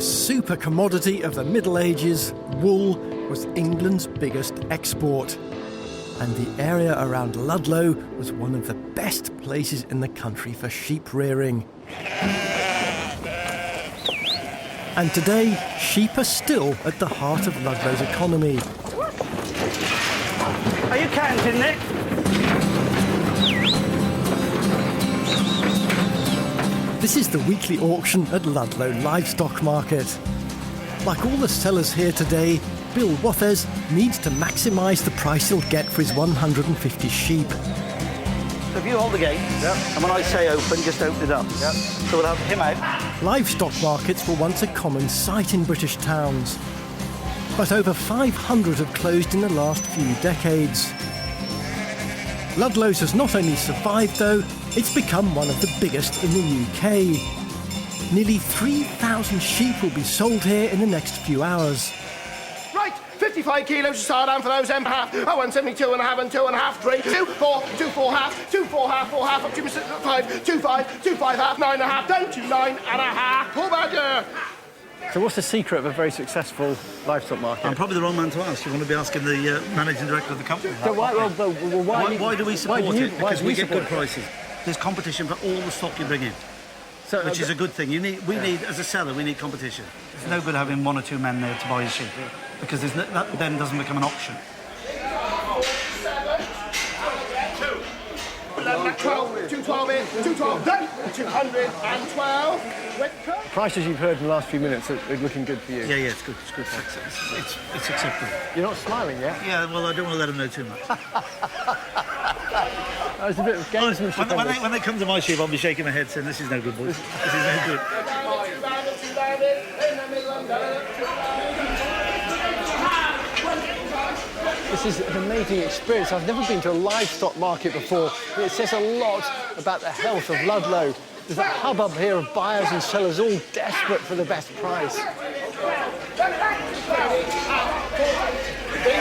super commodity of the Middle Ages, wool was England's biggest export. And the area around Ludlow was one of the best places in the country for sheep rearing. And today, sheep are still at the heart of Ludlow's economy. Are you counting, Nick? This is the weekly auction at Ludlow Livestock Market. Like all the sellers here today, Bill Wathes needs to maximise the price he'll get for his 150 sheep. So if you hold the gate, and when I say open, just open it up. So we'll have him out. Livestock markets were once a common sight in British towns. But over 500 have closed in the last few decades. Ludlow's has not only survived though, it's become one of the biggest in the UK. Nearly 3,000 sheep will be sold here in the next few hours. Right, 55 kilos to start on for those half. 172 and a half and 2 and a half, 3, 2, 4, 2, 4 half, 2, 4 half, 4 half, up to 5, 2, 5, 2, 5 half, 9 and a half, down to 9 and a half. Pull back here. So what's the secret of a very successful livestock market? I'm probably the wrong man to ask. You want to be asking the managing director of the company. So Why do we support it? Because we get good it? prices. There's competition for all the stock you bring in, which is a good thing. We need, as a seller, we need competition. It's no good having 1 or 2 men there to buy your sheep, because that then doesn't become an option. 212 in, 212 done, 212. Prices you've heard in the last few minutes are looking good for you. Yeah, it's good. It's acceptable. You're not smiling yet? Yeah, well, I don't want to let them know too much. That was a bit of gamesmanship. When they come to my sheep, I'll be shaking my head saying, "This is no good, boys. This is no good." This is an amazing experience. I've never been to a livestock market before. It says a lot about the health of Ludlow. There's a hubbub here of buyers and sellers all desperate for the best price. These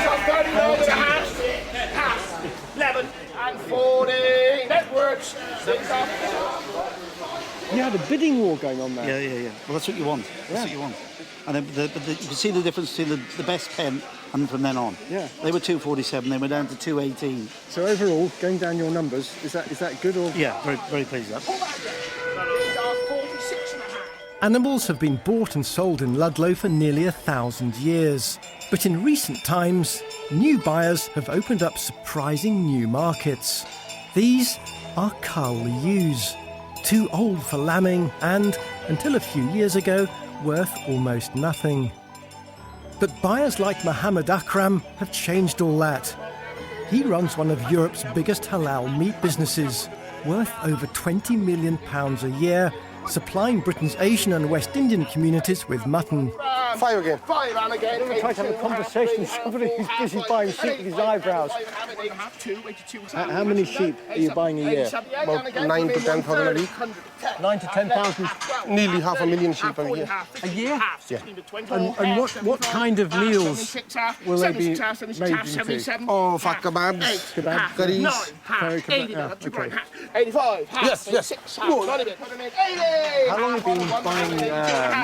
are 39 and a half, 11 and 40. Networks. You had a bidding war going on there. Yeah. Well, that's what you want. That's what you want. And then you can see the difference between the best pen and from then on. Yeah. They were 247, they were down to 218. So overall, going down your numbers, is that good or? Yeah, very pleased with that. These are 46 and a half. Animals have been bought and sold in Ludlow for nearly 1,000 years. But in recent times, new buyers have opened up surprising new markets. These are cull ewes, too old for lambing and, until a few years ago, worth almost nothing. But buyers like Mohammed Akram have changed all that. He runs one of Europe's biggest halal meat businesses, worth over £20 million a year, supplying Britain's Asian and West Indian communities with mutton. 5 again. 5 and again. We're trying to have a conversation with somebody who's busy buying sheep with his eyebrows. How many sheep are you buying a year? About 9 to 10,000 a week. 9 to 10,000? Nearly 500,000 sheep a year. A year? Yeah. And what kind of meals will they be made into? Oh, fat kebabs, Kebab? curries. Curry kebab? Okay. 85. Yes. How long have you been buying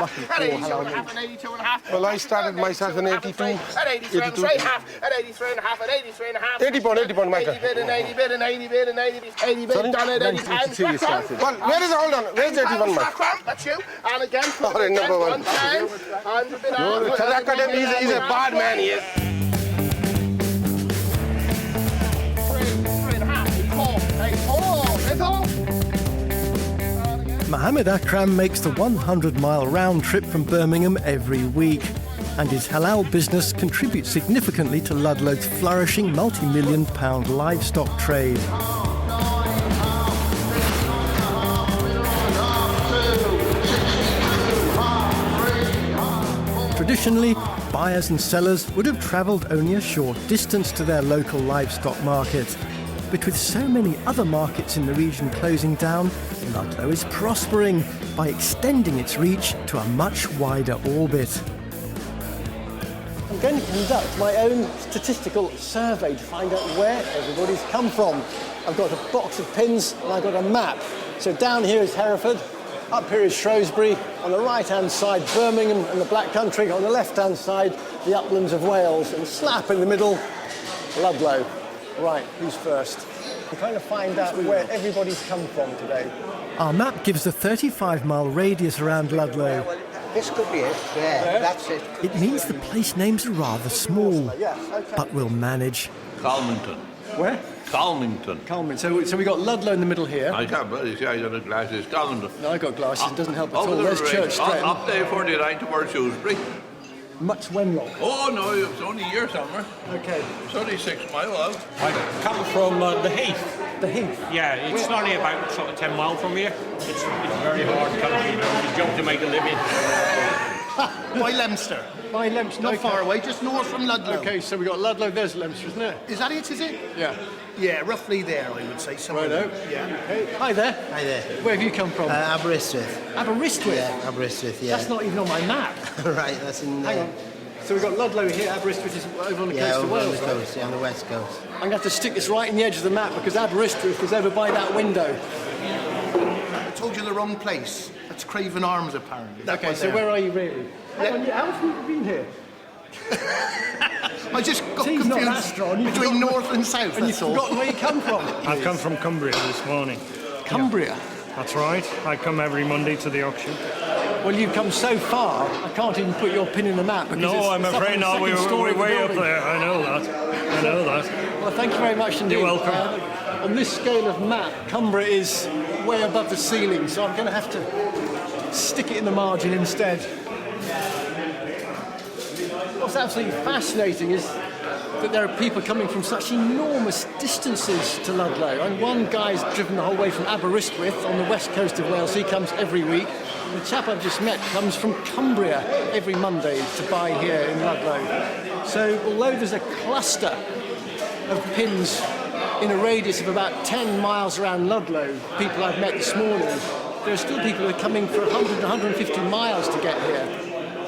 mutton for halal meat? Well, I started myself in 82. At 83 and a half. At 83 and a half. At 83 and a half. 80 pound, Michael. 80 bid and 80 bid and 80 bid and 80 bid done at 80 pounds. you started. Well, where is it? Hold on. Where's the 81 mark? That's you. And again, number 1. 100 bid on. He's a bad man, he is. 3 and a half. 84. Mohammed Akram makes the 100-mile round trip from Birmingham every week, and his halal business contributes significantly to Ludlow's flourishing multi-million-pound livestock trade. Traditionally, buyers and sellers would have travelled only a short distance to their local livestock market. But with so many other markets in the region closing down, Ludlow is prospering by extending its reach to a much wider orbit. I'm going to conduct my own statistical survey to find out where everybody's come from. I've got a box of pins and I've got a map. So down here is Hereford, Up here is Shrewsbury, on the right-hand side Birmingham and the Black Country, on the left-hand side the uplands of Wales, and slap in the middle, Ludlow. Right, who's first? We're trying to find out where everybody's come from today. Our map gives a 35-mile radius around Ludlow. This could be it. Yeah, that's it. It means the place names are rather small, but we'll manage. Calmington. Where? Calmington. Calmington. So we got Ludlow in the middle here. I can't believe I got glasses. Calmington. No, I got glasses. It doesn't help at all. Over There's the Church ridge, Stretton. up there 49 towards Shrewsbury. Much Wenlock. Oh no, it's only here somewhere. Okay. It's only 6 miles out. I come from the Heath. The Heath. Yeah, it's only about sort of 10 miles from here. It's very hard country, you know, job to make a living. By Leominster. By Leominster. Not okay. far away, just north from Ludlow. Okay, so we got Ludlow, there's Leominster, isn't it? Is that it, is it? Yeah. Yeah, roughly there, I would say. Somewhere Righto. there. Yeah. Okay. Hi there. Hi there. Where have you come from? Aberystwyth. Aberystwyth? Yeah, Aberystwyth, yeah. That's not even on my map. Right, that's in... Hang on. So we've got Ludlow here, Aberystwyth is over on the coast of over Wales. on the right? coast, yeah, on the west coast. I'm going to have to stick this right in the edge of the map because Aberystwyth is over by that window. I told you the wrong place. That's Craven Arms, apparently. That Okay, one so there. where are you really? Hang on, how often have you been here? I just got Tea's not that confused strong. You've between forgotten- north and south, And you've that's all. forgotten where you come from. I've come from Cumbria this morning. Cumbria. That's right. I come every Monday to the auction. Well, you've come so far, I can't even put your pin in the map. Because No, I'm it's up afraid on the not. second We're story of the way up building. there. I know that. I know that. Well, thank you very much indeed. You're welcome. On this scale of map, Cumbria is way above the ceiling, so I'm going to have to stick it in the margin instead. What's absolutely fascinating is that there are people coming from such enormous distances to Ludlow. And one guy's driven the whole way from Aberystwyth on the west coast of Wales. He comes every week. The chap I've just met comes from Cumbria every Monday to buy here in Ludlow. So although there's a cluster of pins in a radius of about 10 miles around Ludlow, people I've met this morning, there are still people who are coming for 100, 150 miles to get here.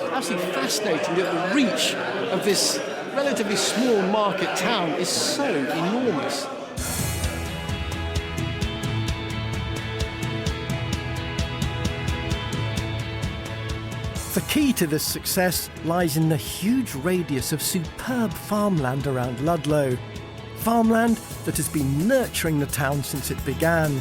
It's absolutely fascinating that the reach of this relatively small market town is so enormous. The key to this success lies in the huge radius of superb farmland around Ludlow. Farmland that has been nurturing the town since it began.